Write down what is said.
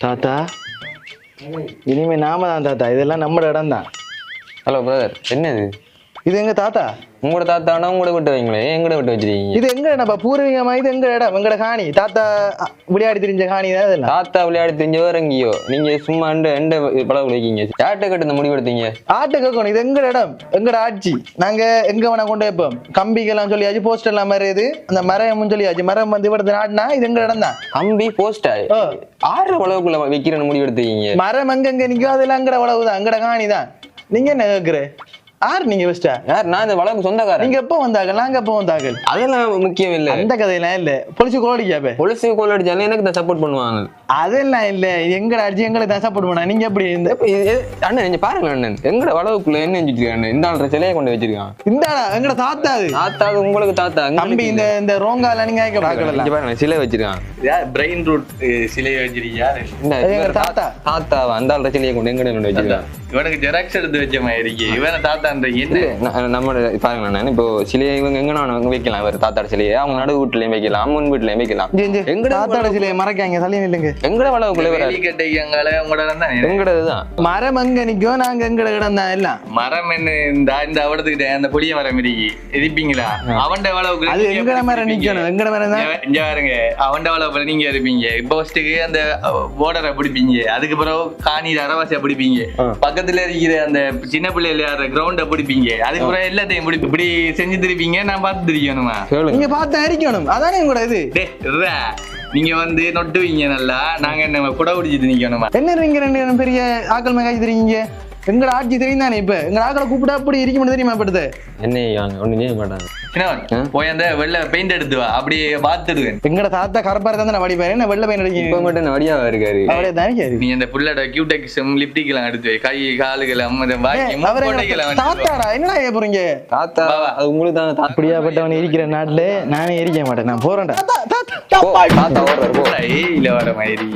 தாத்தா இனிமே நாம தான் தாத்தா, இதெல்லாம் நம்ம இடம் தான். ஹலோ பிரதர், என்னது இது எங்க தாத்தா? உங்களோட தாத்தானா உங்களோட விட்டு வைங்களே, எங்கட விட்டு வச்சிருக்கீங்க? இது எங்க இடப்பா? பூர்வீகமா? இது எங்க இடம்? எங்கட காணி. தாத்தா விளையாடி தெரிஞ்ச காணி தான் இதெல்லாம். தாத்தா விளையாடி தெரிஞ்சவர் எங்கேயோ, நீங்க சும்மா எந்த பழம் வைக்கீங்க? சாட்டை கட்டு இந்த முடிவு எடுத்தீங்க. ஆட்டை கேட்கணும். இது எங்கட இடம், எங்கட ஆட்சி. நாங்க எங்க வேணா கொண்டு வைப்போம். கம்பிக்கெல்லாம் சொல்லியாச்சு, போஸ்டர் எல்லாம் மறையுது, அந்த மரம் சொல்லியாச்சு. மரம் வந்து இവിടുത്തെ நாடுனா இது எங்க இடம் தான். கம்பி போஸ்டா ஆறு உழவுக்குள்ள வைக்கிறன்னு முடிவு எடுத்தீங்க. மரம் எங்க நிக்கும், அதெல்லாம் எங்கட உழவு தான், எங்கட காணி தான். நீங்க என்ன கேக்குற? யார் நீங்க ஃபர்ஸ்டா? யார்? நான் இந்த வளவுக்கு சொந்தக்காரன். நீங்க எப்போ வந்தாங்க? நாங்க எப்போ வந்தாங்க? அதெல்லாம் முக்கியம் இல்ல, அந்த கதையெல்லாம் இல்ல. பொலிச்சு கோடிக்காப்ப பொலிசு கோல் அடிச்சாலும் எனக்கு தான் சப்போர்ட் பண்ணுவாங்க. அதெல்லாம் இல்ல. எங்கட அடிச்சு எங்களுக்கு தான் சப்போர்ட் பண்ணா. நீங்க எப்படி இந்த அண்ணன் நீங்க பாருங்க அண்ணன், எங்கட வளவுக்குள்ள என்ன செஞ்சுட்டு இந்த ஆள் சிலையை கொண்டு வச்சிருக்கான். இந்த எங்கட தாத்தா. தாத்தா உங்களுக்கு தாத்தா தம்பி, இந்த ரோங்கால நீங்க பாருங்க சிலை வச்சிருக்கான். பிரெயின் ரூட் சிலையை வச்சிருக்கீங்க. தாத்தா தாத்தாவா அந்த ஆள் சிலையை கொண்டு எங்கட கொண்டு வச்சிருக்கான். இவனுக்கு ஜெராக்ஸ் எடுத்து வச்ச மாதிரி இவன தாத்தா நம்ம பாருங்க இப்போ சிலையை இவங்க எங்க வைக்கலாம், இவர் தாத்தாட சிலையை அவங்க நடு வீட்டுலயும் வைக்கலாம், முன் வீட்டுலயும் வைக்கலாம். எங்க தாத்தாட சிலையை மறைக்காங்க, தள்ளி நில்லுங்க. எங்கட வளவுக்குள்ள எங்கடதுதான் மரம் எங்க நிக்கும், நாங்க எங்கட இடம் தான் எல்லாம். மரம் என்ன இந்த அவடத்துக்கிட்ட அந்த புளிய மரம் இருக்கு இருப்பீங்களா? அவண்ட வளவுக்குள்ள அது எங்கட மரம் நிக்கணும். எங்கட மரம் தான் இங்க பாருங்க, அவண்ட வளவுக்குள்ள நீங்க இருப்பீங்க. இப்போ ஃபர்ஸ்ட்டுக்கு அந்த போர்டரை பிடிப்பீங்க, அதுக்கு பிறகு காணியில அரவாசியா பிடிப்பீங்க, பக்கத்துல இருக்கிற அந்த சின்ன பிள்ளை விளையாடுற கிரவுண்ட பிடிப்பீங்க, அதுக்கு பிறகு எல்லாத்தையும் இப்படி செஞ்சு திருப்பீங்க. நான் பார்த்து தெரியணுமா? நீங்க பார்த்து அரிக்கணும், அதானே உங்களோட இது. நீங்க வந்து நொட்டுவீங்க நல்லா, நாங்க என்ன குட பிடிச்சிட்டு நிக்கணுமா? என்ன நீங்க ரெண்டு பெரிய ஆக்கள் மேகாச்சு தெரியுங்க. எங்கட ஆட்சி தெரியும் தானே. இப்ப எங்க ஆக்களை கூப்பிட்டா அப்படி இருக்க முடியும் தெரியுமா? படுத்து என்ன ஒண்ணு செய்ய மாட்டாங்க. போய் அந்த வெள்ளை பெயிண்ட் எடுத்து வா, அப்படியே பார்த்துடுவேன். எங்கட தாத்தா கரப்பா இருந்தா வடிப்பாரு, என்ன வெள்ளை பெயிண்ட் அடிக்க இப்ப மட்டும் வடியாவா இருக்காரு. அவரே தானே. நீ அந்த புள்ளோட கியூடெக்ஸ் லிப்டிக் எல்லாம் எடுத்து கை காலுகள் தாத்தாடா என்னடா செய்ய போறீங்க? தாத்தா அது உங்களுக்கு தான். அப்படியாப்பட்டவன் இருக்கிற நாட்டுல நானே இருக்க மாட்டேன். நான் போறேன்டா. தாத்தா ஓடுறாரு இல்ல வர மாதிரி.